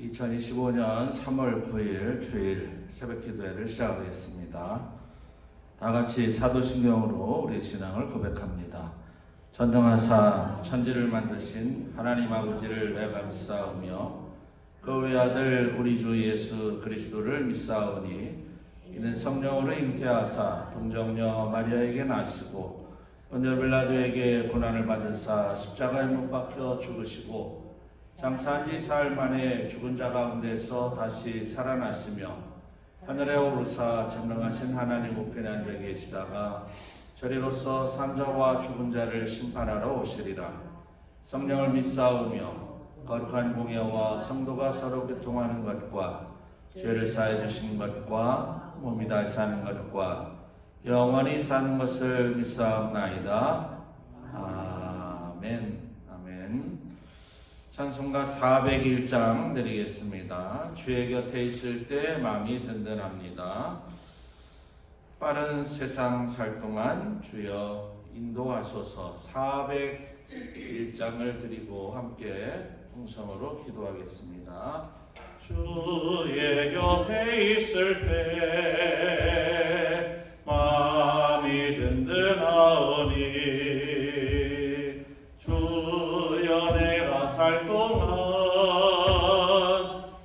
2025년 3월 9일 주일 새벽 기도회를 시작하겠습니다. 다 같이 사도신경으로 우리의 신앙을 고백합니다. 전능하사 천지를 만드신 하나님 아버지를 내가 믿사오며 그 외아들 우리 주 예수 그리스도를 믿사오니 이는 성령으로 잉태하사 동정녀 마리아에게 나시고 본저 빌라도에게 고난을 받으사 십자가에 못 박혀 죽으시고 장사한 지 사흘 만에 죽은 자 가운데서 다시 살아나시며 하늘에 오르사 전능하신 하나님 우편에 앉아 계시다가 저리로서 산자와 죽은 자를 심판하러 오시리라. 성령을 믿사오며 거룩한 공예와 성도가 서로 교통하는 것과 죄를 사해 주신 것과 몸이 다시 사는 것과 영원히 사는 것을 믿사옵나이다. 아멘. 아멘. 찬송가 401장 드리겠습니다. 주의 곁에 있을 때 마음이 든든합니다. 빠른 세상 살 동안 주여 인도하소서. 401장을 드리고 함께 통성으로 기도하겠습니다. 주의 곁에 있을 때 마음이 든든하오니 주여 내가 살 동안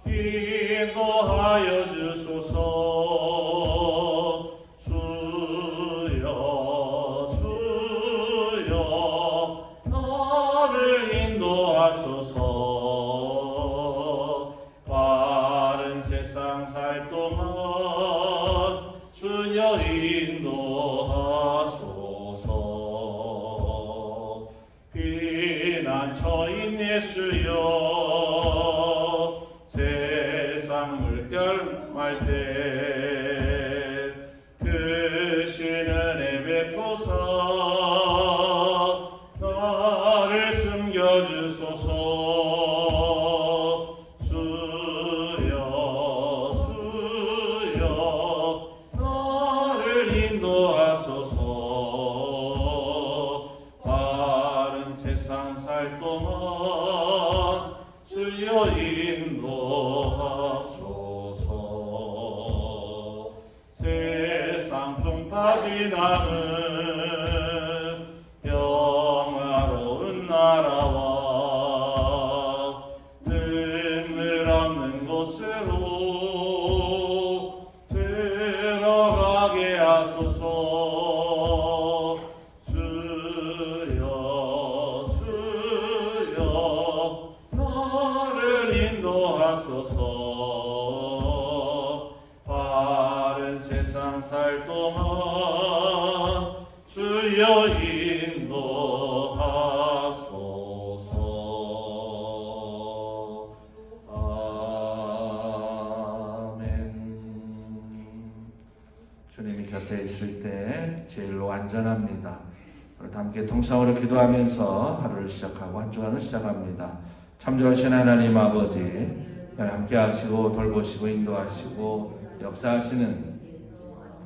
인도하여 주소서. 주여 나를 인도하소서. 빠른 세상 살 동안 주여 인도하소서. 피난처인 예수여 세상 물결 말 때 크신 은혜 베푸사 나를 숨겨주소서. 주여 나를 인도하소서. 빠른 세상 살 동안 주여 인도하소서. 세상 풍파진 않은 영화로운 나라와 눈물 없는 곳으로 들어가게 하소서. 주여 나를 인도하소서. 빠른 세상 살 동안 주여 인도하소서. 아멘. 주님이 곁에 있을 때 제일로 안전합니다. 오늘 함께 통성으로 기도하면서 하루를 시작하고 한 주간을 시작합니다. 참 좋으신 하나님 아버지, 함께 하시고 돌보시고 인도하시고 역사하시는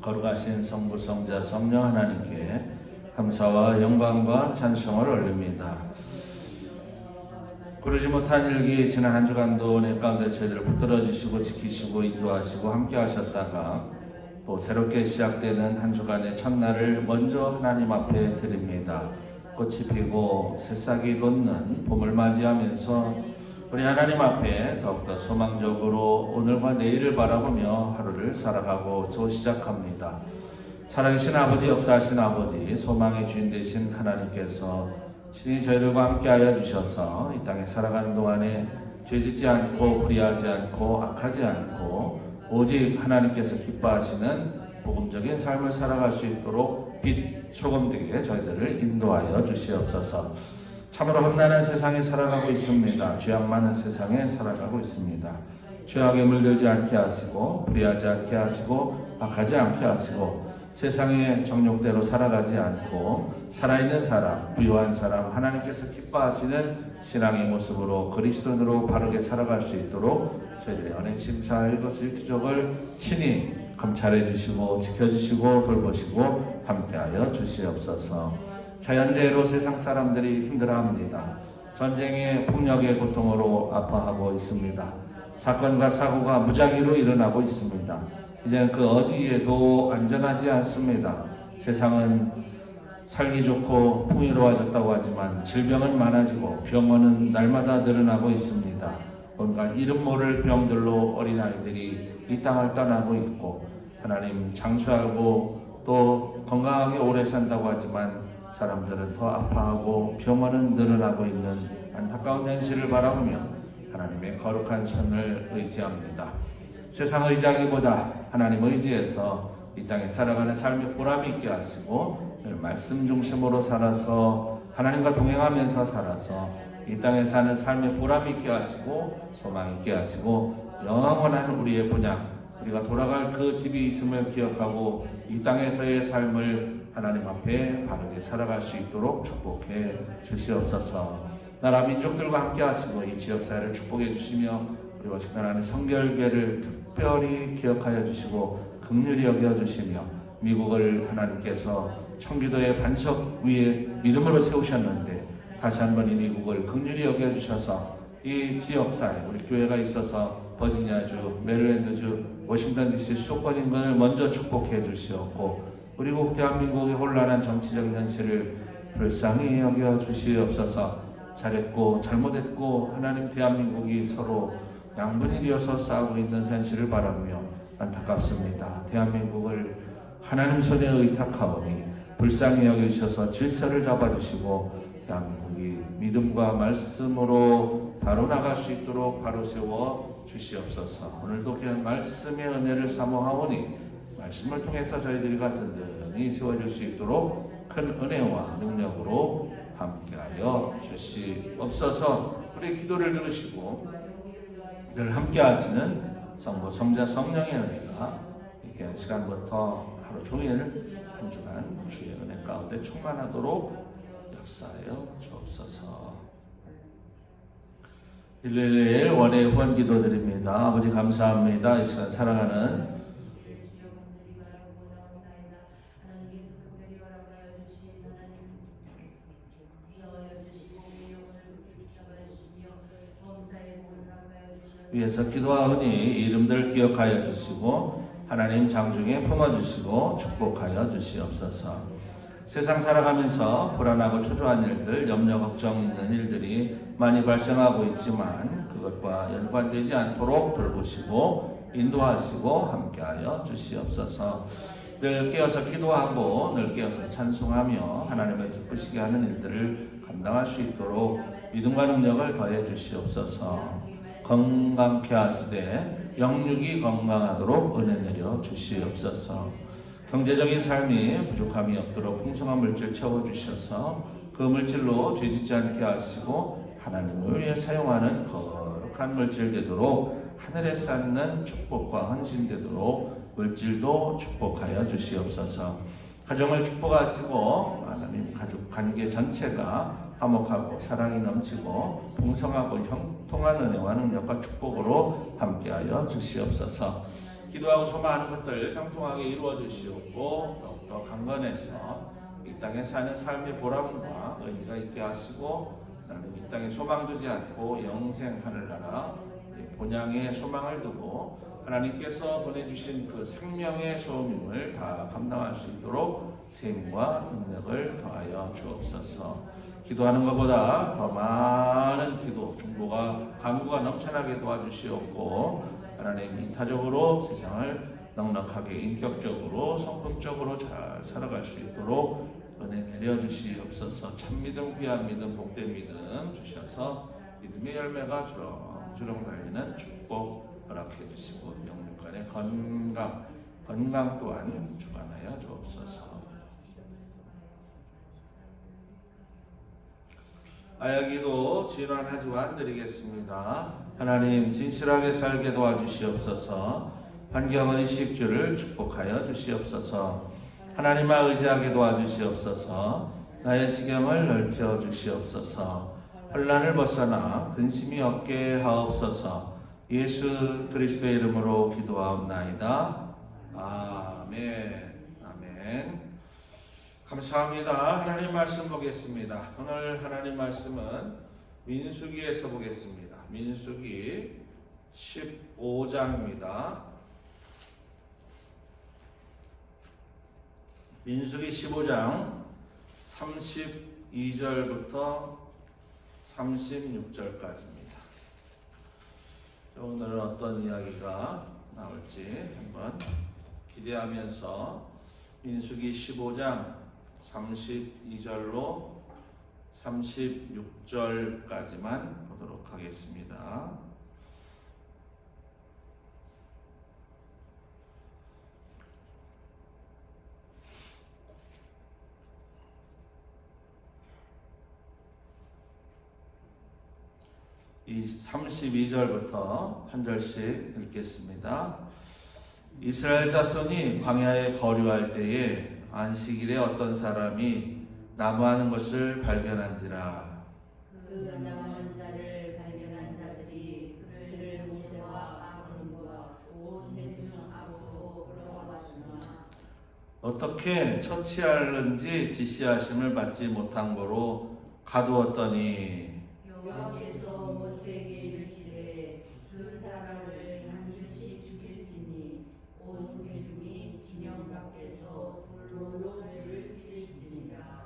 거룩하신 성부 성자 성령 하나님께 감사와 영광과 찬송을 올립니다. 그러지 못한 일기 지난 한 주간도 내 가운데 저희들을 붙들어 주시고 지키시고 인도하시고 함께 하셨다가 또 새롭게 시작되는 한 주간의 첫날을 먼저 하나님 앞에 드립니다. 꽃이 피고 새싹이 돋는 봄을 맞이하면서 우리 하나님 앞에 더욱더 소망적으로 오늘과 내일을 바라보며 하루를 살아가고 또 시작합니다. 살아계신 아버지, 역사하신 아버지, 소망의 주인 되신 하나님께서 친히 저희들과 함께하여 주셔서 이 땅에 살아가는 동안에 죄짓지 않고 불의하지 않고 악하지 않고 오직 하나님께서 기뻐하시는 복음적인 삶을 살아갈 수 있도록 빛 소금 되게 저희들을 인도하여 주시옵소서. 참으로 험난한 세상에 살아가고 있습니다. 죄악 많은 세상에 살아가고 있습니다. 죄악에 물들지 않게 하시고 불의하지 않게 하시고 악하지 않게 하시고 세상의 정욕대로 살아가지 않고 살아있는 사람, 부유한 사람, 하나님께서 기뻐하시는 신앙의 모습으로 그리스도인으로 바르게 살아갈 수 있도록 저희들의 언행심사 일거수 일투족을 친히 감찰해 주시고 지켜주시고 돌보시고 함께하여 주시옵소서. 자연재해로 세상 사람들이 힘들어합니다. 전쟁의 폭력의 고통으로 아파하고 있습니다. 사건과 사고가 무작위로 일어나고 있습니다. 이제는 그 어디에도 안전하지 않습니다. 세상은 살기 좋고 풍요로워졌다고 하지만 질병은 많아지고 병원은 날마다 늘어나고 있습니다. 온갖 이름 모를 병들로 어린아이들이 이 땅을 떠나고 있고, 하나님 장수하고 또 건강하게 오래 산다고 하지만 사람들은 더 아파하고 병원은 늘어나고 있는 안타까운 현실을 바라보며 하나님의 거룩한 손을 의지합니다. 세상 의지하기보다 하나님 의지해서 이 땅에 살아가는 삶의 보람이 있게 하시고 늘 말씀 중심으로 살아서 하나님과 동행하면서 살아서 이 땅에 사는 삶의 보람이 있게 하시고 소망 있게 하시고 영원한 우리의 본향, 우리가 돌아갈 그 집이 있음을 기억하고 이 땅에서의 삶을 하나님 앞에 바르게 살아갈 수 있도록 축복해 주시옵소서. 나라 민족들과 함께 하시고 이 지역사회를 축복해 주시며 우리 워싱턴 안의 성결교회를 특별히 기억하여 주시고 긍휼히 여겨 주시며 미국을 하나님께서 청기도의 반석 위에 믿음으로 세우셨는데 다시 한번 이 미국을 긍휼히 여겨 주셔서 이 지역사회 우리 교회가 있어서 버지니아주, 메릴랜드주, 워싱턴 DC 수도권인 것을 먼저 축복해 주시옵고 그리고 대한민국의 혼란한 정치적 현실을 불쌍히 여겨 주시옵소서. 잘했고 잘못했고 하나님 대한민국이 서로 양분이 되어서 싸우고 있는 현실을 바라보며 안타깝습니다. 대한민국을 하나님 손에 의탁하오니 불쌍히 여기셔서 질서를 잡아주시고 대한민국이 믿음과 말씀으로 바로 나갈 수 있도록 바로 세워 주시옵소서. 오늘도 그냥 말씀의 은혜를 사모하오니 말씀을 통해서 저희들이 든든히 세워질 수 있도록 큰 은혜와 능력으로 함께하여 주시옵소서. 우리 기도를 들으시고 늘 함께 하시는 성부, 성자, 성령의 은혜가 이렇게 시간부터 하루 종일 한 주간 주의 은혜 가운데 충만하도록 역사하여 주옵소서. 일일일 원의 후원 기도드립니다. 아버지 감사합니다. 이 시간 사랑하는 위해서 기도하오니 이름들 기억하여 주시고 하나님 장중에 품어주시고 축복하여 주시옵소서. 세상 살아가면서 불안하고 초조한 일들, 염려 걱정 있는 일들이 많이 발생하고 있지만 그것과 연관되지 않도록 돌보시고 인도하시고 함께하여 주시옵소서. 늘 깨어서 기도하고 늘 깨어서 찬송하며 하나님을 기쁘시게 하는 일들을 감당할 수 있도록 믿음과 능력을 더해 주시옵소서. 건강케 하시되 영육이 건강하도록 은혜 내려 주시옵소서. 경제적인 삶이 부족함이 없도록 풍성한 물질 채워주셔서 그 물질로 죄짓지 않게 하시고 하나님을 위해 사용하는 거룩한 물질 되도록 하늘에 쌓는 축복과 헌신 되도록 물질도 축복하여 주시옵소서. 가정을 축복하시고 하나님 가족 관계 전체가 화목하고 사랑이 넘치고 풍성하고 형통한 은혜와 능력과 축복으로 함께하여 주시옵소서. 기도하고 소망하는 것들 형통하게 이루어 주시옵고 더욱더 강건해서 이 땅에 사는 삶의 보람과 의미가 있게 하시고 하나님 이 땅에 소망 두지 않고 영생 하늘나라 본향의 소망을 두고 하나님께서 보내주신 그 생명의 소명을 다 감당할 수 있도록 생과 능력을 더하여 주옵소서. 기도하는 것보다 더 많은 기도, 중보가, 간구가 넘쳐나게 도와주시옵고 하나님 이타적으로 세상을 넉넉하게 인격적으로 성품적으로 잘 살아갈 수 있도록 은혜 내려주시옵소서. 참믿음, 귀한 믿음, 복된 믿음 주셔서 믿음의 열매가 주렁주렁 달리는 축복 허락해 주시고 영육간의 건강 또한 주관하여 주옵소서. 아야기도 질환하지만 드리겠습니다. 하나님 진실하게 살게 도와주시옵소서. 환경의식주를 축복하여 주시옵소서. 하나님만 의지하게 도와주시옵소서. 나의 지경을 넓혀 주시옵소서. 혼란을 벗어나 근심이 없게 하옵소서. 예수 그리스도의 이름으로 기도하옵나이다. 아멘. 아멘. 감사합니다. 하나님 말씀 보겠습니다. 오늘 하나님 말씀은 민수기에서 보겠습니다. 민수기 15장입니다. 민수기 15장 32절부터 36절까지입니다. 오늘은 어떤 이야기가 나올지 한번 기대하면서 민수기 15장 32절로 36절까지만 보도록 하겠습니다. 이 32절부터 한 절씩 읽겠습니다. 이스라엘 자손이 광야에 거류할 때에 안식일에 어떤 사람이 나무하는 것을 발견한지라. 그 나무하는 자를 발견한 자들이 그를 모세와 아론과 온 회중 앞으로 끌어왔으나 어떻게 처치하는지 지시하심을 받지 못한 거로 가두었더니 여호와께서 모세에게 이르시되 그 사람을 반드시 죽일지니 온 회중이 진영 밖에서 돌로 그를 칠지니라.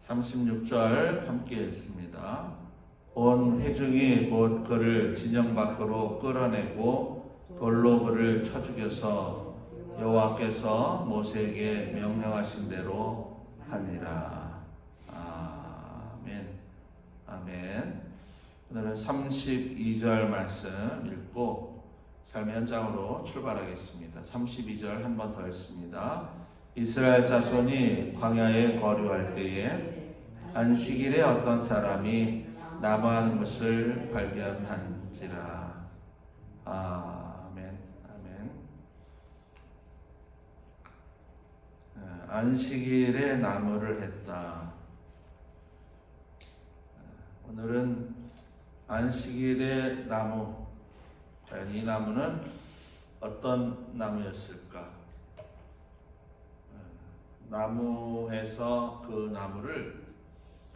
36절 함께 읽습니다. 온 회중이 곧 그를 진영 밖으로 끌어내고 돌로 그를 쳐 죽여서 여호와께서 모세에게 명령하신 대로 하니라. 아멘. 아멘. 오늘은 32절 말씀 읽고 삶의 현장으로 출발하겠습니다. 32절 한 번 더 읽습니다. 이스라엘 자손이 광야에 거류할 때에 안식일에 어떤 사람이 나무하는 것을 발견한지라. 아멘. 아멘. 안식일에 나무를 했다. 오늘은 안식일의 나무, 과연 이 나무는 어떤 나무였을까? 나무에서 그 나무를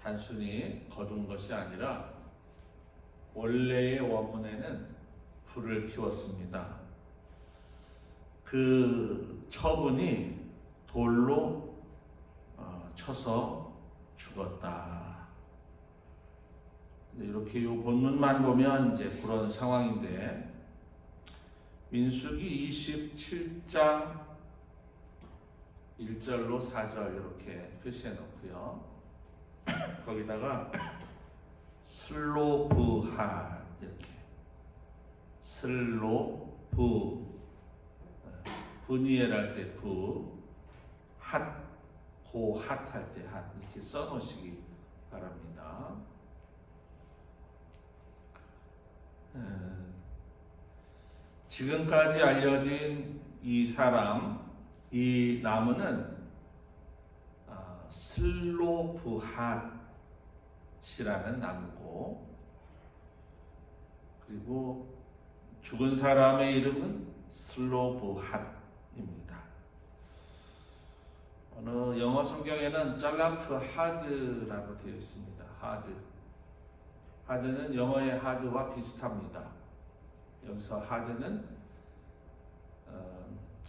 단순히 거둔 것이 아니라 원래의 원문에는 불을 피웠습니다. 그 처분이 돌로 쳐서 죽었다. 이렇게 요 본문만 보면 이제 그런 상황인데, 민수기 27장 1절로 4절 이렇게 표시해 놓고요. 거기다가 슬로브핫 이렇게 슬로브 브니엘 할 때 부, 핫 고핫 할 때 핫 이렇게 써놓으시기 바랍니다. 지금까지 알려진 이 사람, 이 나무는 슬로브핫이라는 나무고, 그리고 죽은 사람의 이름은 슬로브핫입니다. 어느 영어 성경에는 짤라프 하드라고 되어 있습니다. 하드는 영어의 하드와 비슷합니다. 여기서 하드는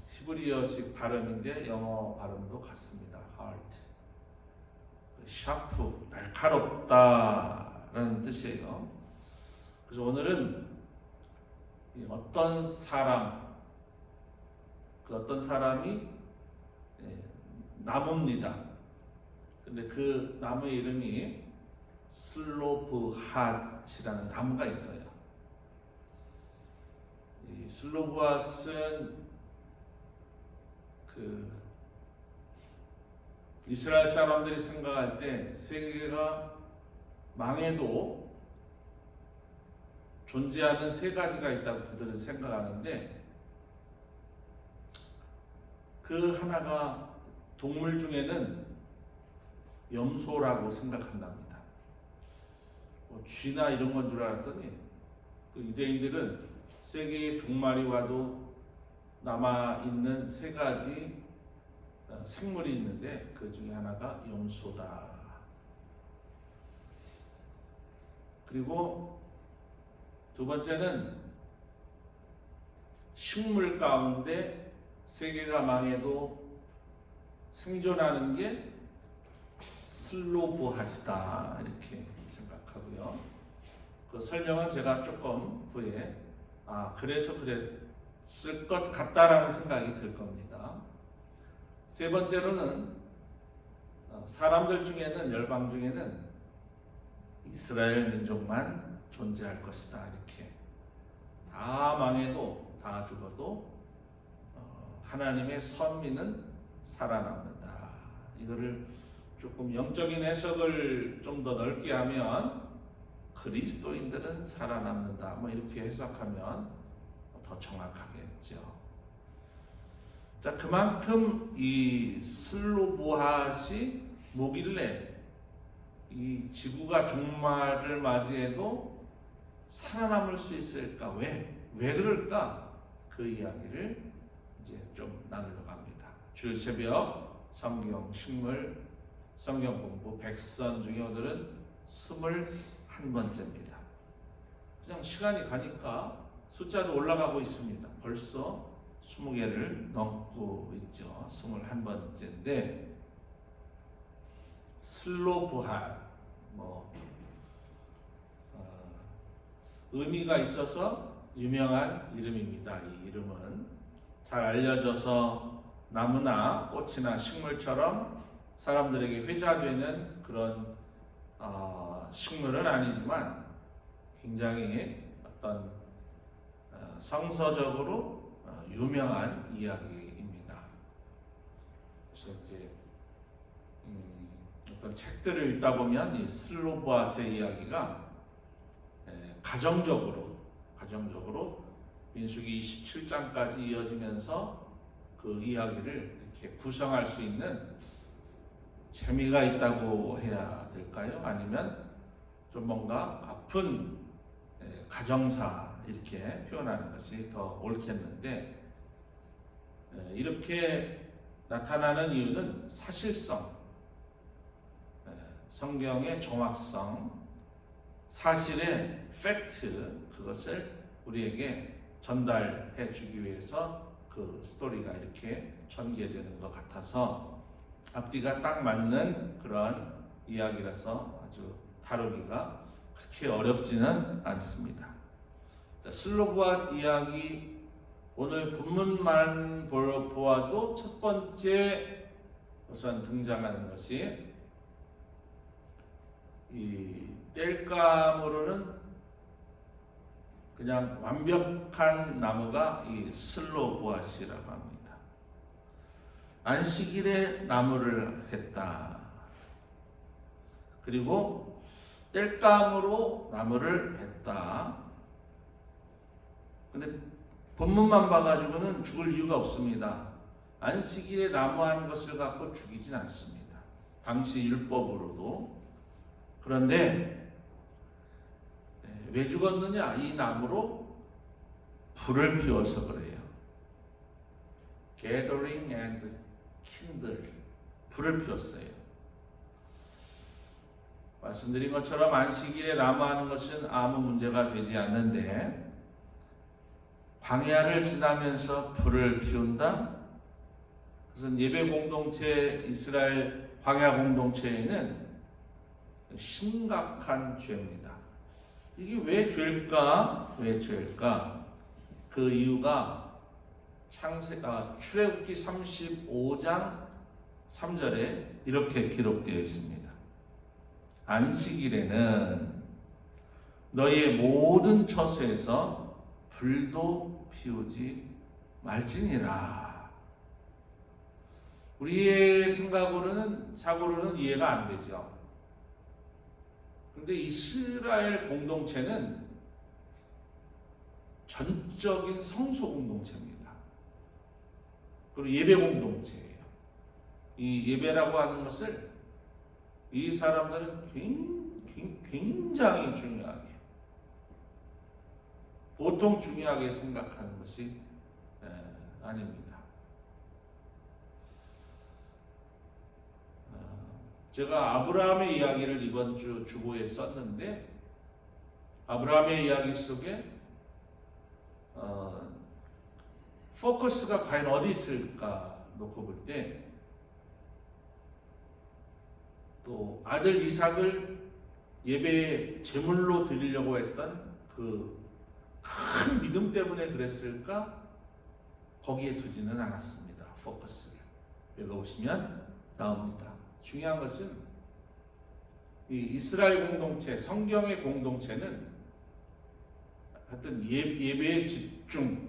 히브리어식 발음인데 영어 발음도 같습니다. hard. 샤프, 날카롭다라는 뜻이에요. 그래서 오늘은 어떤 사람, 그 어떤 사람이 나무입니다. 근데 그 나무의 이름이 슬로브핫이라는 나무가 있어요. 이 슬로브핫은 그 이스라엘 사람들이 생각할 때 세계가 망해도 존재하는 세 가지가 있다고 그들은 생각하는데, 그 하나가 동물 중에는 염소라고 생각한답니다. 쥐나 이런 건 줄 알았더니 그 유대인들은 세계의 종말이 와도 남아있는 세 가지 생물이 있는데 그 중에 하나가 염소다. 그리고 두 번째는 식물 가운데 세계가 망해도 생존하는 게 슬로보하시다 이렇게 생각하고요. 그 설명은 제가 조금 후에 그래서 그랬을 것 같다라는 생각이 들 겁니다. 세 번째로는 사람들 중에는 열방 중에는 이스라엘 민족만 존재할 것이다 이렇게 다 망해도 다 죽어도 하나님의 선민은 살아남는다. 이거를 조금 영적인 해석을 좀 더 넓게 하면 그리스도인들은 살아남는다. 뭐 이렇게 해석하면 더 정확하겠죠. 자, 그만큼 이 슬로보핫이 뭐길래 이 지구가 종말을 맞이해도 살아남을 수 있을까? 왜 그럴까? 그 이야기를 이제 좀 나누려고 합니다. 주일 새벽 성경 식물 성경 공부 100선 중에 오늘은 21번째입니다. 그냥 시간이 가니까 숫자도 올라가고 있습니다. 벌써 20개를 넘고 있죠. 21번째인데 슬로브핫 의미가 있어서 유명한 이름입니다. 이 이름은 잘 알려져서 나무나 꽃이나 식물처럼 사람들에게 회자되는 그런 식물은 아니지만 굉장히 어떤 성서적으로 유명한 이야기입니다. 그래서 이제 어떤 책들을 읽다 보면 이 슬로보핫의 이야기가 가정적으로 민수기 27장까지 이어지면서 그 이야기를 이렇게 구성할 수 있는 재미가 있다고 해야 될까요? 아니면 좀 뭔가 아픈 가정사 이렇게 표현하는 것이 더 옳겠는데 이렇게 나타나는 이유는 사실성, 성경의 정확성, 사실의 팩트 그것을 우리에게 전달해 주기 위해서 그 스토리가 이렇게 전개되는 것 같아서 앞뒤가 딱 맞는 그런 이야기라서 아주 다루기가 그렇게 어렵지는 않습니다. 슬로보핫 이야기 오늘 본문만 보아도 첫 번째 우선 등장하는 것이 이 땔감으로는 그냥 완벽한 나무가 이 슬로보핫이라고 합니다. 안식일에 나무를 했다. 그리고 땔감으로 나무를 했다. 근데 본문만 봐가지고는 죽을 이유가 없습니다. 안식일에 나무 한 것을 갖고 죽이진 않습니다. 당시 율법으로도. 그런데 왜 죽었느냐? 이 나무로 불을 피워서 그래요. Gathering and kindle. 불을 피웠어요. 말씀드린 것처럼 안식일에 나무 하는 것은 아무 문제가 되지 않는데 광야를 지나면서 불을 피운다? 그것은 예배 공동체, 이스라엘 광야 공동체에는 심각한 죄입니다. 이게 왜 죄일까? 그 이유가 출애굽기 35장 3절에 이렇게 기록되어 있습니다. 안식일에는 너희의 모든 처소에서 불도 피우지 말지니라. 우리의 사고로는 이해가 안 되죠. 근데 이스라엘 공동체는 전적인 성소 공동체입니다. 그리고 예배 공동체예요. 이 예배라고 하는 것을 이 사람들은 굉장히 중요하게, 보통 중요하게 생각하는 것이 아닙니다. 제가 아브라함의 이야기를 이번 주 주보에 썼는데 아브라함의 이야기 속에 포커스가 과연 어디 있을까 놓고 볼 때, 또 아들 이삭을 예배의 제물로 드리려고 했던 그 큰 믿음 때문에 그랬을까? 거기에 두지는 않았습니다. 포커스를 읽어보시면 나옵니다. 중요한 것은 이 이스라엘 공동체, 성경의 공동체는 하여튼 예배의 집중.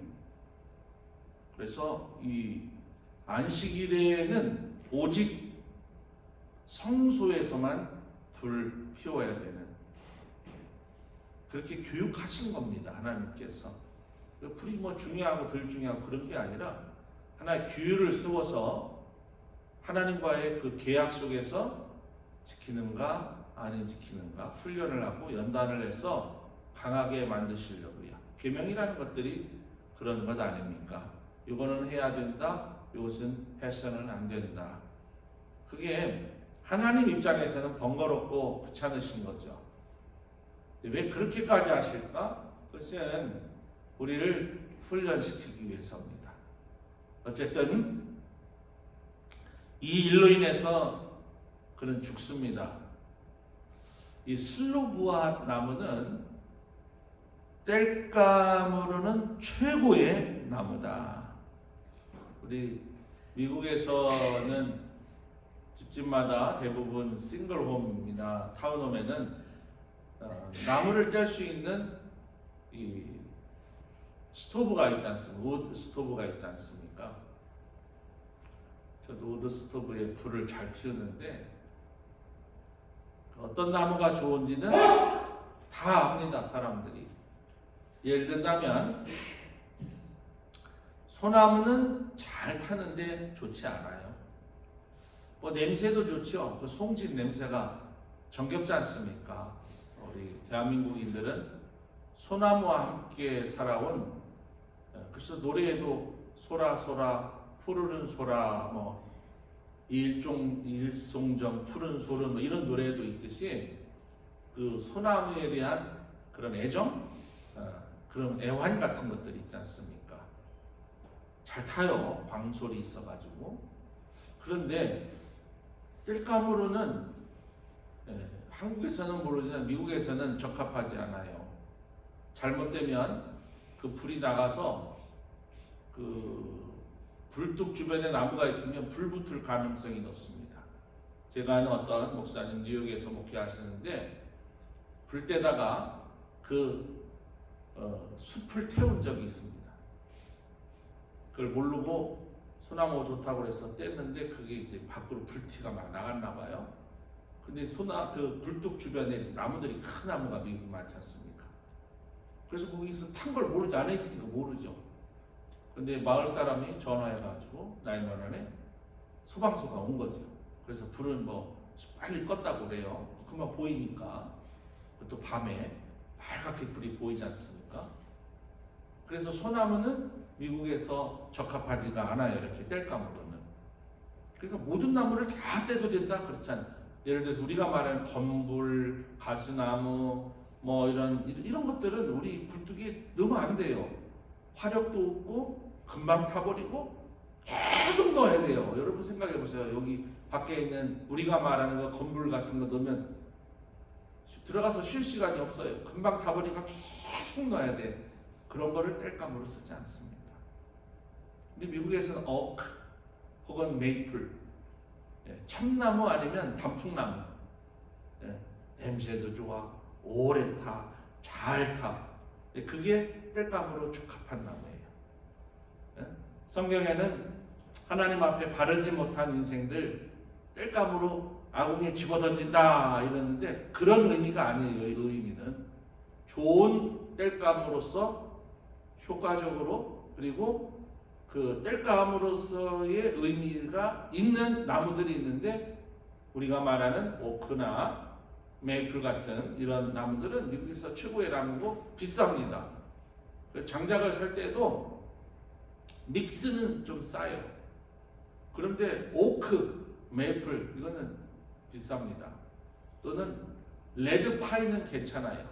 그래서 이 안식일에는 오직 성소에서만 불 피워야 되는, 그렇게 교육하신 겁니다. 하나님께서. 불이 뭐 중요하고 덜 중요하고 그런 게 아니라 하나의 규율을 세워서 하나님과의 그 계약 속에서 지키는가 아닌 지키는가 훈련을 하고 연단을 해서 강하게 만드시려고요. 계명이라는 것들이 그런 것 아닙니까? 이거는 해야 된다, 이것은 해서는 안 된다. 그게 하나님 입장에서는 번거롭고 귀찮으신 거죠. 왜 그렇게까지 하실까? 그것은 우리를 훈련시키기 위해서입니다. 어쨌든 이 일로 인해서 그는 죽습니다. 이 슬로부아 나무는 땔감으로는 최고의 나무다. 우리 미국에서는 집집마다 대부분 싱글홈이나 타운홈에는 나무를 뗄 수 있는 이 스토브가 있지 않습니까? 우드 스토브가 있지 않습니까? 저도 우드 스토브에 불을 잘 피우는데 어떤 나무가 좋은지는 다 압니다, 사람들이. 예를 든다면 소나무는 잘 타는데 좋지 않아요. 뭐 냄새도 좋죠. 그 송진 냄새가 정겹지 않습니까? 우리 대한민국인들은 소나무와 함께 살아온, 그래서 노래에도 소라 소라 푸르른 소라, 뭐 일송정 푸른 소른, 뭐 이런 노래도 있듯이 그 소나무에 대한 그런 애정, 그런 애환 같은 것들이 있지 않습니까? 잘 타요. 광솔이 있어가지고. 그런데 땔감으로는 한국에서는 모르지만 미국에서는 적합하지 않아요. 잘못되면 그 불이 나가서 그 불뚝 주변에 나무가 있으면 불 붙을 가능성이 높습니다. 제가 아는 어떤 목사님 뉴욕에서 목회하시는데 불 때다가 그 숲을 태운 적이 있습니다. 그걸 모르고 소나무가 좋다고 해서 뗐는데 그게 이제 밖으로 불티가 막 나갔나 봐요. 근데 그 불뚝 주변에 나무들이 큰 나무가 미국 많지 않습니까? 그래서 거기서 탄 걸 모르지, 안에 있으니까 모르죠. 근데 마을 사람이 전화해가지고 911에 소방서가 온 거죠. 그래서 불은 뭐 빨리 껐다고 그래요. 금방 보이니까. 또 밤에 빨갛게 불이 보이지 않습니까? 그래서 소나무는 미국에서 적합하지가 않아요. 이렇게 땔감으로는. 그러니까 모든 나무를 다 떼도 된다 그렇잖아요. 예를 들어서 우리가 말하는 건불, 가스나무, 뭐 이런 것들은 우리 굴뚝이 너무 안 돼요. 화력도 없고 금방 타버리고 계속 넣어야 돼요. 여러분 생각해 보세요. 여기 밖에 있는 우리가 말하는 거 건불 같은 거 넣으면 들어가서 쉴 시간이 없어요. 금방 타버리니까 계속 넣어야 돼. 그런 거를 땔감으로 쓰지 않습니다. 우리 미국에서는 오크 혹은 메이플, 참나무 아니면 단풍나무, 냄새도 좋아, 오래 타, 잘 타. 그게 땔감으로 적합한 나무예요. 성경에는 하나님 앞에 바르지 못한 인생들 땔감으로 아궁이에 집어던진다 이러는데 그런 의미가 아니에요. 이 의미는 좋은 땔감으로서 효과적으로, 그리고 그 땔감으로서의 의미가 있는 나무들이 있는데 우리가 말하는 오크나 메이플 같은 이런 나무들은 미국에서 최고의 나무고 비쌉니다. 장작을 살 때도 믹스는 좀 싸요. 그런데 오크, 메이플 이거는 비쌉니다. 또는 레드 파인은 괜찮아요.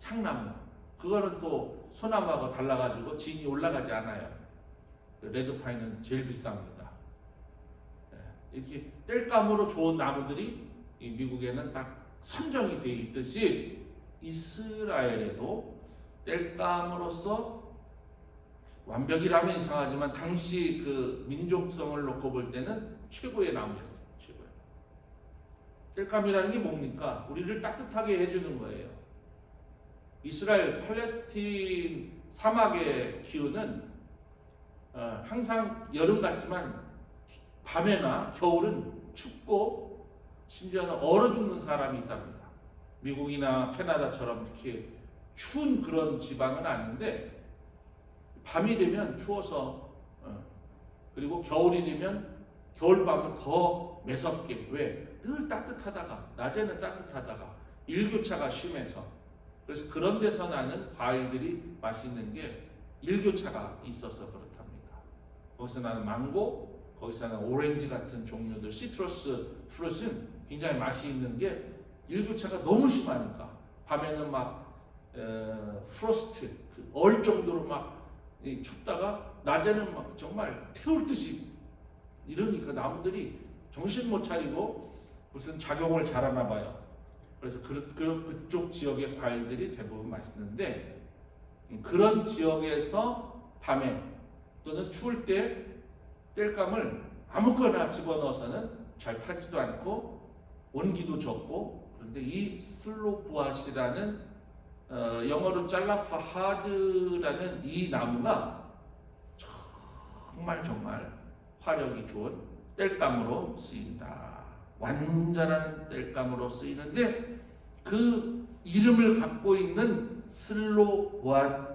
향나무. 그거는 또 소나무하고 달라가지고 진이 올라가지 않아요. 그 레드파인은 제일 비쌉니다. 이렇게 땔감으로 좋은 나무들이 이 미국에는 딱 선정이 되어 있듯이 이스라엘에도 땔감으로서 완벽이라면 이상하지만 당시 그 민족성을 놓고 볼 때는 최고의 나무였어요. 최고의. 땔감이라는 게 뭡니까? 우리를 따뜻하게 해주는 거예요. 이스라엘 팔레스틴 사막의 기후는 항상 여름 같지만 밤에나 겨울은 춥고 심지어는 얼어 죽는 사람이 있답니다. 미국이나 캐나다처럼 이렇게 추운 그런 지방은 아닌데 밤이 되면 추워서 그리고 겨울이 되면 겨울밤은 더 매섭게 왜? 늘 따뜻하다가 낮에는 따뜻하다가 일교차가 심해서 그래서 그런 데서 나는 과일들이 맛있는 게 일교차가 있어서 그렇답니다. 거기서 나는 망고, 거기서 나는 오렌지 같은 종류들 시트러스 프루트는 굉장히 맛이 있는 게 일교차가 너무 심하니까 밤에는 막 프로스트 얼 정도로 막 춥다가 낮에는 막 정말 태울 듯이 이러니까 나무들이 정신 못 차리고 무슨 작용을 잘하나 봐요. 그래서 그쪽 지역의 과일들이 대부분 맛있는데 그런 지역에서 밤에 또는 추울 때 땔감을 아무거나 집어넣어서는 잘 타지도 않고 온기도 적고 그런데 이 슬로부앗이라는 영어로 짤라파 하드라는 이 나무가 정말 화력이 좋은 땔감으로 쓰인다. 완전한 땔감으로 쓰이는데 그 이름을 갖고 있는 슬로부앗이라는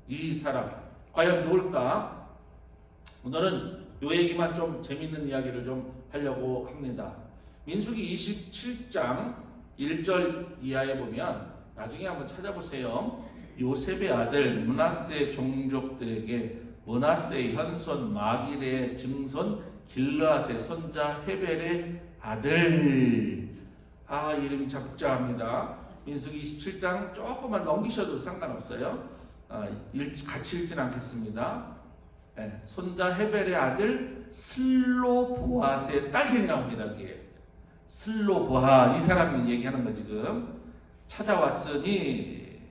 이 사람 과연 누굴까? 오늘은 이 얘기만 좀 재밌는 이야기를 좀 하려고 합니다. 민수기 27장 1절 이하에 보면 나중에 한번 찾아보세요. 요셉의 아들 므낫세 종족들에게 므낫세의 현손 마길의 증손 길르앗의 손자 헤벨의 아들. 이름이 참 복잡합니다. 민수기 27장 조금만 넘기셔도 상관없어요. 같이 읽진 않겠습니다. 손자 헤벨의 아들 슬로보앗의 딸들이 나옵니다. 이게 슬로보앗 이 사람이 얘기하는 거 지금 찾아왔으니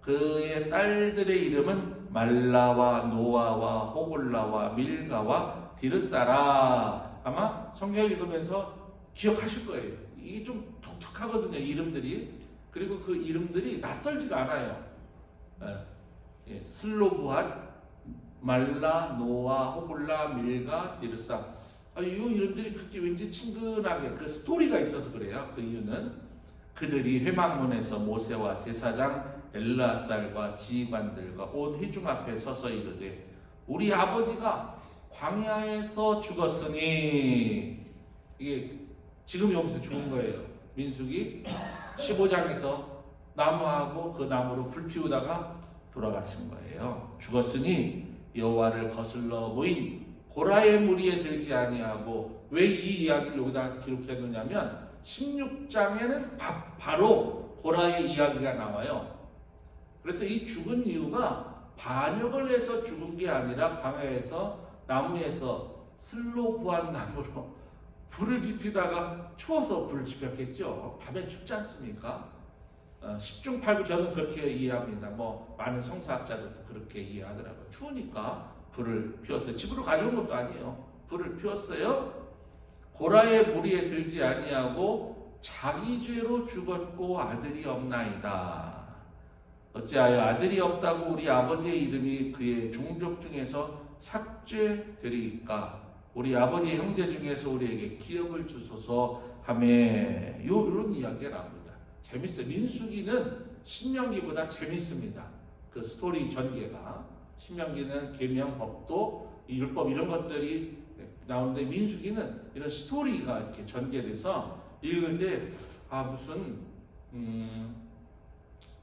그의 딸들의 이름은 말라와 노아와 호글라와 밀가와 디르사라. 아마 성경 읽으면서 기억하실 거예요. 이게 좀 독특하거든요. 이름들이. 그리고 그 이름들이 낯설지가 않아요. 슬로부앗, 말라, 노아, 호글라, 밀가, 디르사. 이 이름들이 그렇게 왠지 친근하게 그 스토리가 있어서 그래요. 그 이유는 그들이 회막문에서 모세와 제사장 엘르앗살과 지휘관들과 온 회중 앞에 서서 이르되 우리 아버지가 광야에서 죽었으니 이게 지금 여기서 죽은 거예요. 민수기 15장에서 나무하고 그 나무로 불 피우다가 돌아가신 거예요. 죽었으니 여호와를 거슬러 모인 고라의 무리에 들지 아니하고 왜 이 이야기를 여기다 기록했느냐면 16장에는 바로 고라의 이야기가 나와요. 그래서 이 죽은 이유가 반역을 해서 죽은 게 아니라 광야에서 나무에서 슬로부앗 나무로 불을 지피다가 추워서 불을 지폈겠죠. 밤에 춥지 않습니까? 10중 8구 저는 그렇게 이해합니다. 많은 성사학자들도 그렇게 이해하더라고요. 추우니까 불을 피웠어요. 집으로 가져온 것도 아니에요. 불을 피웠어요. 고라의 무리에 들지 아니하고 자기 죄로 죽었고 아들이 없나이다. 어찌하여 아들이 없다고 우리 아버지의 이름이 그의 종족 중에서 삭제되리까? 우리 아버지의 형제 중에서 우리에게 기업을 주소서 하매 이런 이야기가 나옵니다. 재밌어요. 민수기는 신명기보다 재밌습니다. 그 스토리 전개가. 신명기는 계명, 법도, 율법 이런 것들이 나오는데 민수기는 이런 스토리가 이렇게 전개돼서 읽을 때 무슨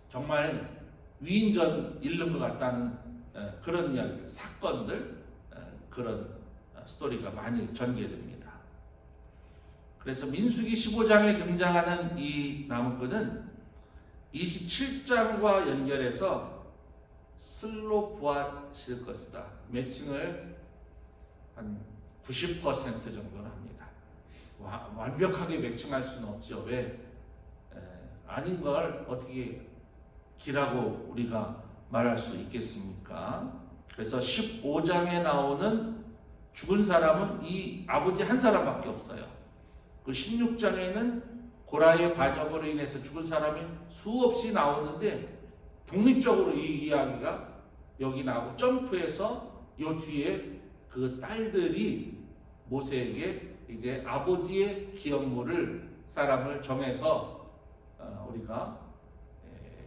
정말 위인전 읽는 것 같다는 그런 이야기들, 사건들 그런 스토리가 많이 전개됩니다. 그래서 민수기 15장에 등장하는 이 나무꾼은 27장과 연결해서 슬로 부하실 것이다. 매칭을 한 90% 정도는 합니다. 완벽하게 매칭할 수는 없죠. 왜? 아닌 걸 어떻게 기라고 우리가 말할 수 있겠습니까? 그래서 15장에 나오는 죽은 사람은 이 아버지 한 사람밖에 없어요. 그 16장에는 고라의 반역으로 인해서 죽은 사람이 수없이 나오는데 독립적으로 이 이야기가 여기 나오고 점프해서 요 뒤에 그 딸들이 모세에게 이제 아버지의 기업물을 사람을 정해서 우리가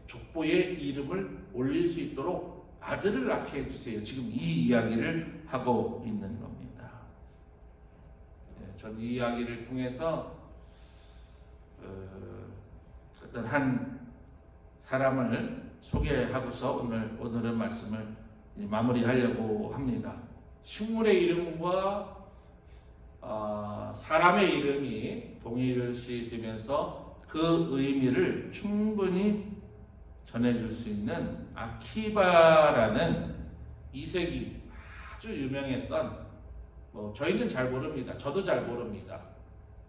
족보의 이름을 올릴 수 있도록 아들을 낳게 해주세요. 지금 이 이야기를 하고 있는 겁니다. 전 이 이야기를 통해서 어떤 한 사람을 소개하고서 오늘은 말씀을 마무리하려고 합니다. 식물의 이름과 사람의 이름이 동일시 되면서 그 의미를 충분히 전해줄 수 있는 아키바라는 2세기 아주 유명했던, 저희는 잘 모릅니다. 저도 잘 모릅니다.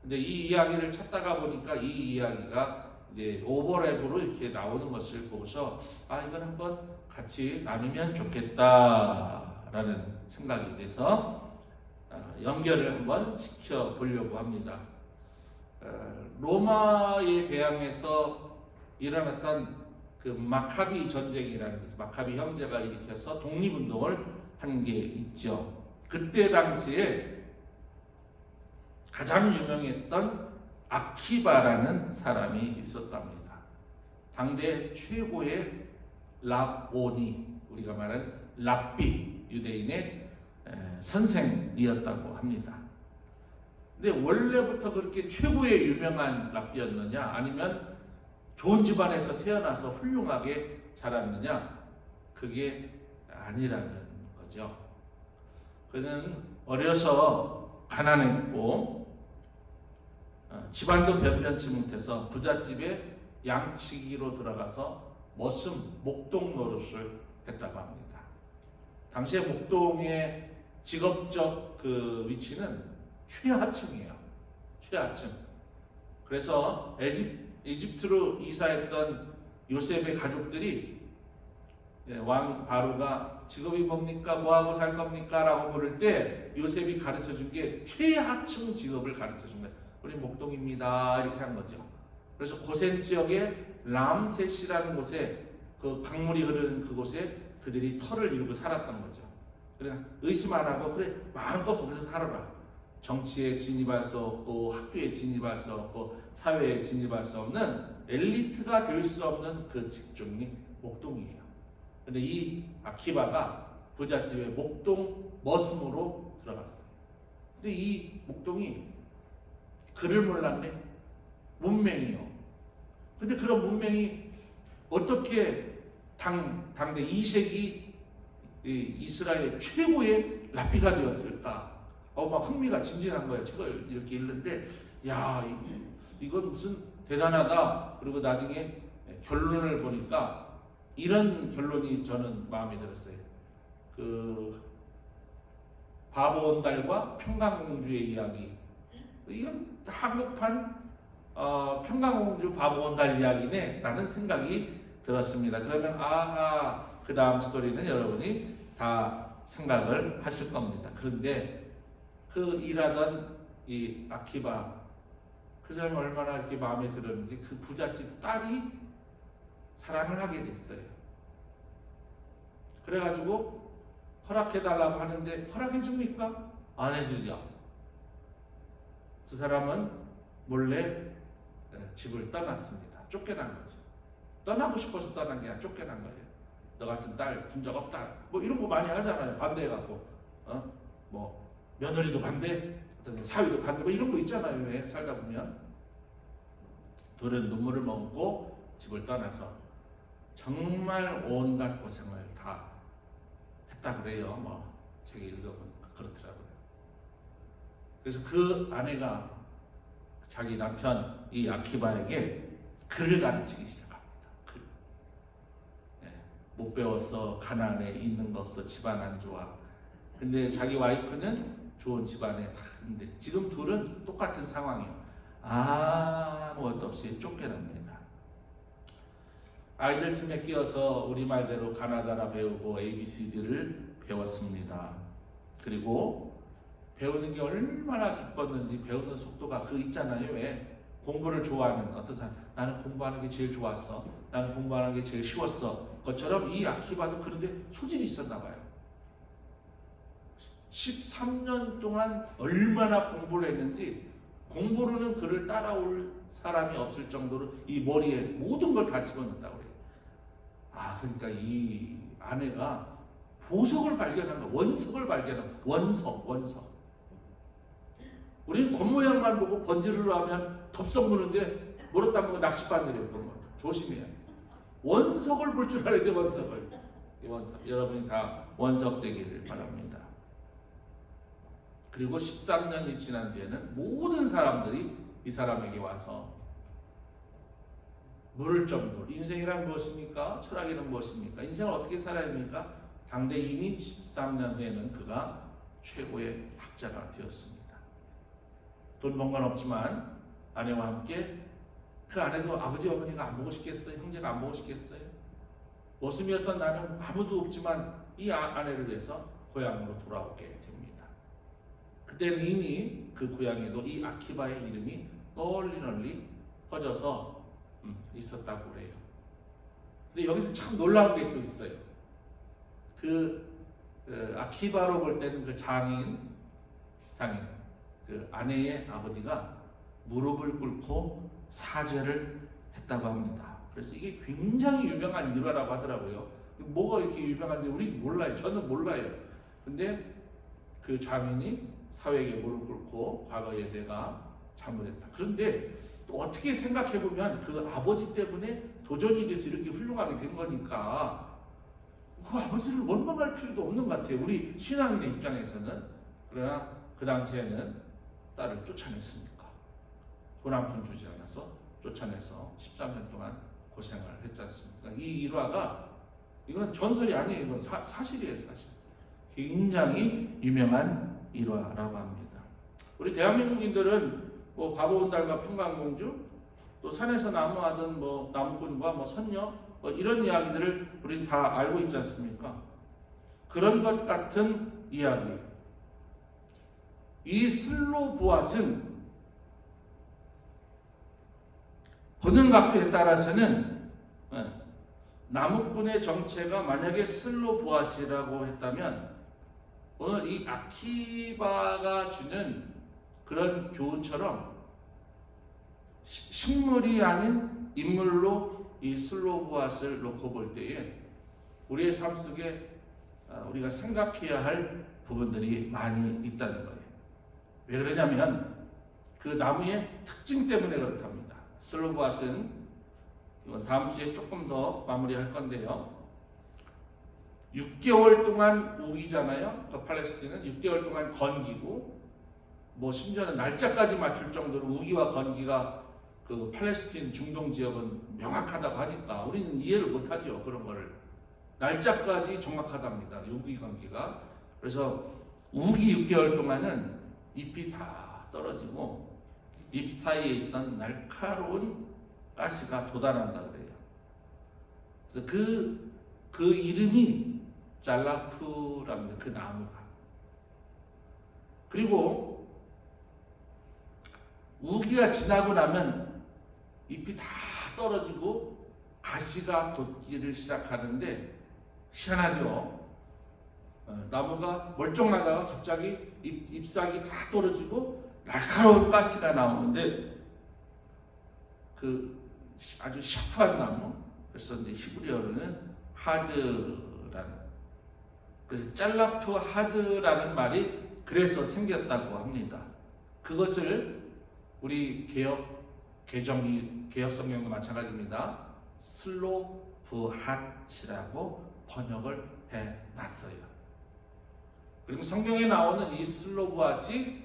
근데 이 이야기를 찾다가 보니까 이 이야기가 이제 오버랩으로 이렇게 나오는 것을 보고서 이건 한번 같이 나누면 좋겠다라는 생각이 돼서 연결을 한번 시켜 보려고 합니다. 로마에 대항해서 일어났던 그 마카비 전쟁이라는 것, 마카비 형제가 일으켜서 독립운동을 한 게 있죠. 그때 당시에 가장 유명했던 아키바라는 사람이 있었답니다. 당대 최고의 랍오니, 우리가 말하는 랍비, 유대인의 선생이었다고 합니다. 근데 원래부터 그렇게 최고의 유명한 랍비였느냐, 아니면 좋은 집안에서 태어나서 훌륭하게 자랐느냐, 그게 아니라는 거죠. 그는 어려서 가난했고 집안도 변변치 못해서 부잣집에 양치기로 들어가서 머슴, 목동 노릇을 했다고 합니다. 당시에 목동의 직업적 그 위치는 최하층이에요. 최하층. 그래서 이집트로 이사했던 요셉의 가족들이 왕 바로가 직업이 뭡니까? 뭐하고 살 겁니까? 라고 물을 때 요셉이 가르쳐 준 게 최하층 직업을 가르쳐 준 거예요. 우리 목동입니다. 이렇게 한 거죠. 그래서 고센 지역의 람셋이라는 곳에, 그 강물이 흐르는 그곳에 그들이 터를 이루고 살았던 거죠. 그래 의심 안 하고 그래 마음껏 거기서 살아라. 정치에 진입할 수 없고 학교에 진입할 수 없고 사회에 진입할 수 없는 엘리트가 될 수 없는 그 직종이 목동이에요. 근데 이 아키바가 부잣집에 목동 머슴으로 들어갔어요. 근데 이 목동이 글을 몰랐네. 문맹이요. 근데 그런 문맹이 어떻게 당대 2세기 이스라엘 최고의 랍비가 되었을까? 막 흥미가 진진한 거예요. 책을 이렇게 읽는데, 야, 이건 무슨 대단하다. 그리고 나중에 결론을 보니까 이런 결론이 저는 마음에 들었어요. 그 바보온달과 평강공주의 이야기. 이건 한국판 평강공주 바보온달 이야기네 라는 생각이 들었습니다. 그러면 그 다음 스토리는 여러분이 다 생각을 하실 겁니다. 그런데 그 일하던 이 아키바, 그 사람이 얼마나 이렇게 마음에 들었는지 그 부잣집 딸이 사랑을 하게 됐어요. 그래가지고 허락해달라고 하는데 허락해 줍니까? 안 해주죠. 두 사람은 몰래 집을 떠났습니다. 쫓겨난 거죠. 떠나고 싶어서 떠난 게 아니라 쫓겨난 거예요. 너 같은 딸 준 적 없다. 뭐 이런 거 많이 하잖아요. 반대해갖고 뭐 며느리도 반대, 어떤 사위도 반대, 뭐 이런 거 있잖아요. 왜 살다 보면 둘은 눈물을 머금고 집을 떠나서 정말 온갖 고생을 다 했다 그래요. 뭐 책에 읽어보니까 그렇더라고요. 그래서 그 아내가 자기 남편 이 아키바에게 글을 가르치기 시작합니다. 글. 못 배웠어, 가난해, 있는 거 없어, 집안 안 좋아. 근데 자기 와이프는 좋은 집안에 다 있는데 지금 둘은 똑같은 상황이에요. 아무것도 없이 쫓겨납니다. 아이들 틈에 끼어서 우리말대로 가나다라 배우고 ABCD를 배웠습니다. 그리고 배우는 게 얼마나 기뻤는지 배우는 속도가 그 있잖아요. 왜? 공부를 좋아하는 어떤 사람, 나는 공부하는 게 제일 좋았어, 나는 공부하는 게 제일 쉬웠어. 그것처럼 이 아키바도 그런데 소질이 있었나 봐요. 13년 동안 얼마나 공부를 했는지 공부로는 그를 따라올 사람이 없을 정도로 이 머리에 모든 걸 다 집어넣었다고 그래요. 그러니까 이 아내가 보석을 발견한 거, 원석을 발견한 거, 원석. 우리는 겉모양만 보고 번지르르 하면 덥석 무는데 물었다 보고 낚싯바늘이에요. 그런 거 조심해야 돼. 원석을 볼 줄 알아야 돼. 원석을. 이 원석. 여러분이 다 원석 되기를 바랍니다. 그리고 13년이 지난 뒤에는 모든 사람들이 이 사람에게 와서 물을 정도로 인생이란 무엇입니까? 철학이란 무엇입니까? 인생을 어떻게 살아야 합니까? 당대 이미 13년 후에는 그가 최고의 학자가 되었습니다. 돈 번 건 없지만 아내와 함께 그 아내도 아버지 어머니가 안 보고 싶겠어요? 형제가 안 보고 싶겠어요? 모습이었던 나는 아무도 없지만 이 아내를 위해서 고향으로 돌아오게 됩니다. 그때는 이미 그 고향에도 이 아키바의 이름이 널리 퍼져서 있었다고 그래요. 근데 여기서 참 놀라운 게 또 있어요. 아키바로 볼 때는 그 장인 그 아내의 아버지가 무릎을 꿇고 사죄를 했다고 합니다. 그래서 이게 굉장히 유명한 일화라고 하더라고요. 뭐가 이렇게 유명한지 우리는 몰라요. 저는 몰라요. 근데 그 장인이 사회에 무릎 꿇고 과거에 내가 잘못했다. 그런데 또 어떻게 생각해보면 그 아버지 때문에 도전이 돼서 이렇게 훌륭하게 된 거니까 그 아버지를 원망할 필요도 없는 것 같아요. 우리 신앙인의 입장에서는. 그러나 그 당시에는 딸을 쫓아냈으니까 돈 한 푼 주지 않아서 쫓아내서 13년 동안 고생을 했지 않습니까? 이 일화가 이건 전설이 아니에요. 이건 사실이에요. 사실. 굉장히 유명한 일화라고 합니다. 우리 대한민국인들은 뭐 바보 온 달과 평강공주, 또 산에서 나무하던 뭐 나무꾼과 선녀 이런 이야기들을 우리는 다 알고 있지 않습니까? 그런 것 같은 이야기. 이 슬로보앗은 보는 각도에 따라서는 나무꾼의 정체가 만약에 슬로보앗이라고 했다면 오늘 이 아키바가 주는 그런 교훈처럼 식물이 아닌 인물로 이 슬로보앗을 놓고 볼 때에 우리의 삶 속에 우리가 생각해야 할 부분들이 많이 있다는 거예요. 왜 그러냐면 그 나무의 특징 때문에 그렇답니다. 슬로보앗은 이건 다음 주에 조금 더 마무리할 건데요. 6개월 동안 우기잖아요. 그 팔레스틴은 6개월 동안 건기고 뭐 심지어는 날짜까지 맞출 정도로 우기와 건기가 그 팔레스틴 중동 지역은 명확하다고 하니까 우리는 이해를 못하죠. 그런 거를 날짜까지 정확하답니다. 우기 건기가. 그래서 우기 6개월 동안은 잎이 다 떨어지고 잎 사이에 있던 날카로운 가시가 돋아난다 그래요. 그래서 그 이름이 잘라프랍니다. 그 나무가. 그리고 우기가 지나고 나면 잎이 다 떨어지고 가시가 돋기를 시작하는데 희한하죠. 나무가 멀쩡하다가 갑자기 잎사귀 다 떨어지고 날카로운 가시가 나오는데 그 아주 샤프한 나무. 그래서 이제 히브리어로는 하드라는, 그래서 짤라프 하드라는 말이 그래서 생겼다고 합니다. 그것을 우리 개혁 성경도 마찬가지입니다. 슬로브핫이라고 번역을 해놨어요. 그리고 성경에 나오는 이 슬로브핫이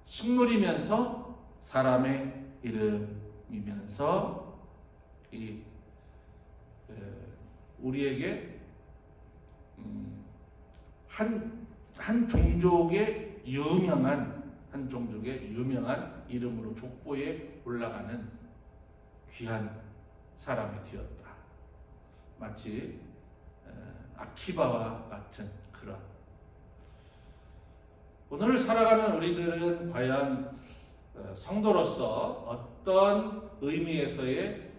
식물이면서 사람의 이름이면서 우리에게 한 종족의 유명한 이름으로 족보에 올라가는 귀한 사람이 되었다. 마치 아키바와 같은 그런. 오늘 살아가는 우리들은 과연 성도로서 어떤 의미에서의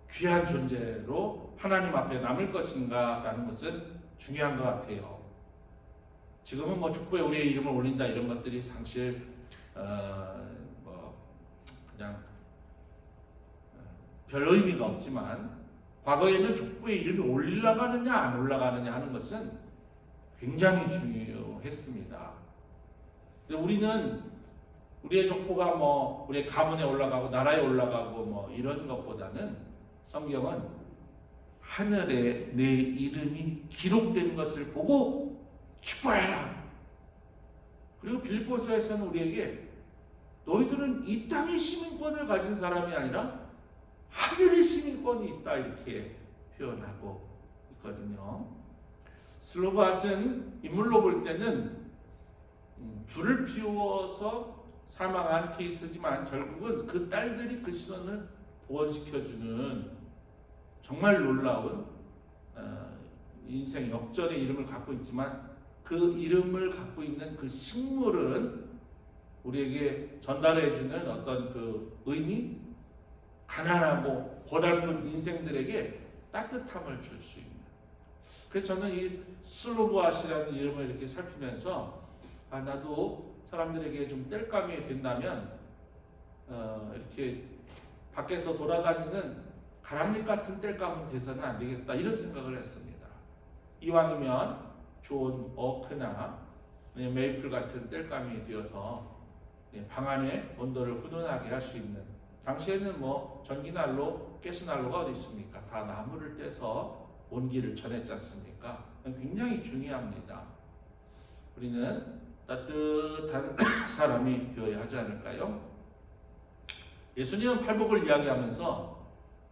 귀한 존재로 하나님 앞에 남을 것인가라는 것은 중요한 것 같아요. 지금은 뭐 족보에 우리의 이름을 올린다 이런 것들이 사실 그냥 별 의미가 없지만, 과거에는 족보에 이름이 올라가느냐 안 올라가느냐 하는 것은 굉장히 중요했습니다. 근데 우리는 우리의 족보가 뭐 우리의 가문에 올라가고 나라에 올라가고 뭐 이런 것보다는 성경은 하늘에 내 이름이 기록된 것을 보고 기뻐해라. 그리고 빌립보서에서는 우리에게 너희들은 이 땅의 시민권을 가진 사람이 아니라 하늘의 시민권이 있다 이렇게 표현하고 있거든요. 슬로바스는 인물로 볼 때는 불을 피워서 사망한 케이스지만 결국은 그 딸들이 그 신원을 보완시켜주는 정말 놀라운 인생 역전의 이름을 갖고 있지만, 그 이름을 갖고 있는 그 식물은 우리에게 전달해주는 어떤 그 의미, 가난하고 고달픈 인생들에게 따뜻함을 줄 수 있는. 그래서 저는 이 슬로보아시라는 이름을 이렇게 살피면서 나도 사람들에게 좀 땔감이 된다면 이렇게 밖에서 돌아다니는 가랑잎 같은 땔감은 돼서는 안 되겠다 이런 생각을 했습니다. 이왕이면 좋은 오크나 메이플 같은 땔감이 되어서 방 안의 온도를 훈훈하게 할 수 있는. 당시에는 뭐 전기난로, 가스난로가 어디 있습니까? 다 나무를 떼서 온기를 전했지 않습니까? 굉장히 중요합니다. 우리는 따뜻한 사람이 되어야 하지 않을까요? 예수님은 팔복을 이야기하면서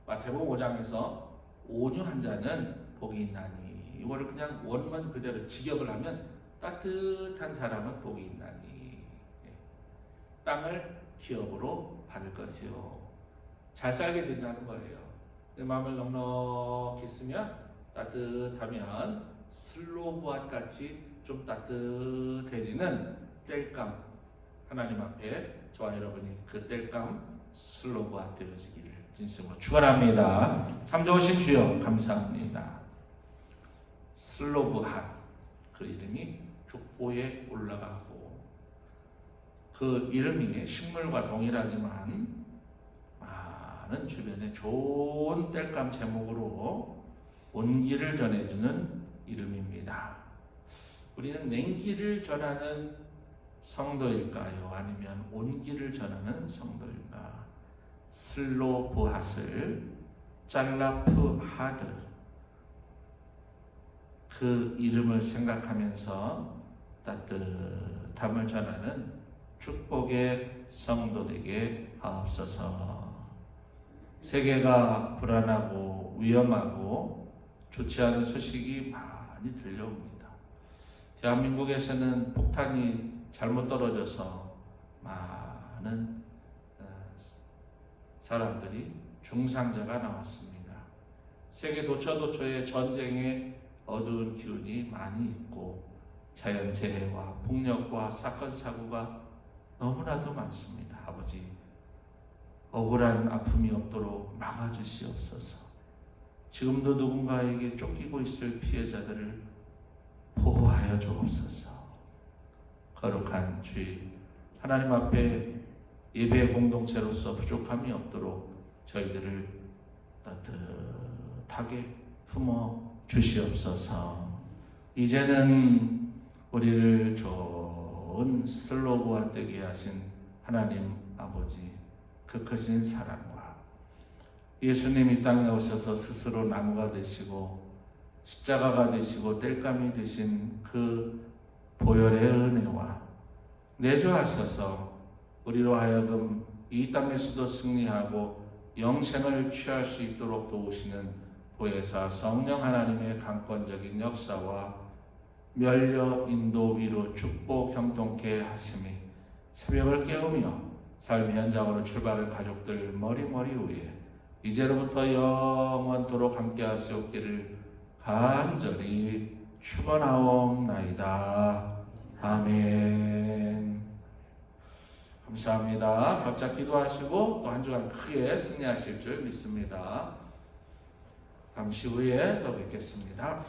마태복음 5장에서 온유한 자는 복이 있나니, 이거를 그냥 원문 그대로 직역을 하면 따뜻한 사람은 복이 있나니, 땅을 기업으로 받을 것이요, 잘 살게 된다는 거예요. 내 마음을 넉넉히 쓰면, 따뜻하면 슬로보앗 같이 좀 따뜻해지는 땔감, 하나님 앞에 저와 여러분이 그 땔감 슬로보앗 되어지기를 진심으로 축원합니다. 참 좋으신 주여 감사합니다. 슬로보앗, 그 이름이 족보에 올라가고, 그 이름이 식물과 동일하지만 많은 주변에 좋은 땔감 제목으로 온기를 전해주는 이름입니다. 우리는 냉기를 전하는 성도일까요? 아니면 온기를 전하는 성도일까? 슬로보앗을 짤라프하드, 그 이름을 생각하면서 따뜻함을 전하는 축복의 성도 되게 하옵소서. 세계가 불안하고 위험하고 좋지 않은 소식이 많이 들려옵니다. 대한민국에서는 폭탄이 잘못 떨어져서 많은 사람들이 중상자가 나왔습니다. 세계 도처도처에 전쟁의 어두운 기운이 많이 있고, 자연재해와 폭력과 사건 사고가 너무나도 많습니다. 아버지, 억울한 아픔이 없도록 막아주시옵소서. 지금도 누군가에게 쫓기고 있을 피해자들을 보호하여 주옵소서. 거룩한 주일, 하나님 앞에 예배 공동체로서 부족함이 없도록 저희들을 따뜻하게 품어 주시옵소서. 이제는 우리를 좋은 슬로보앗 되게 하신 하나님 아버지, 그 크신 사랑과 예수님 이 땅에 오셔서 스스로 나무가 되시고 십자가가 되시고 땔감이 되신 그 보혈의 은혜와 내주하셔서 우리로 하여금 이 땅에서도 승리하고 영생을 취할 수 있도록 도우시는 보혜사 성령 하나님의 강권적인 역사와 멸려 인도 위로 축복 형통케 하심이 새벽을 깨우며 삶의 현장으로 출발할 가족들 머리머리 위에 이제로부터 영원토록 함께 하시옵기를 간절히 축원하옵나이다. 아멘. 감사합니다. 각자 기도하시고 또 한 주간 크게 승리하실 줄 믿습니다. 잠시 후에 또 뵙겠습니다.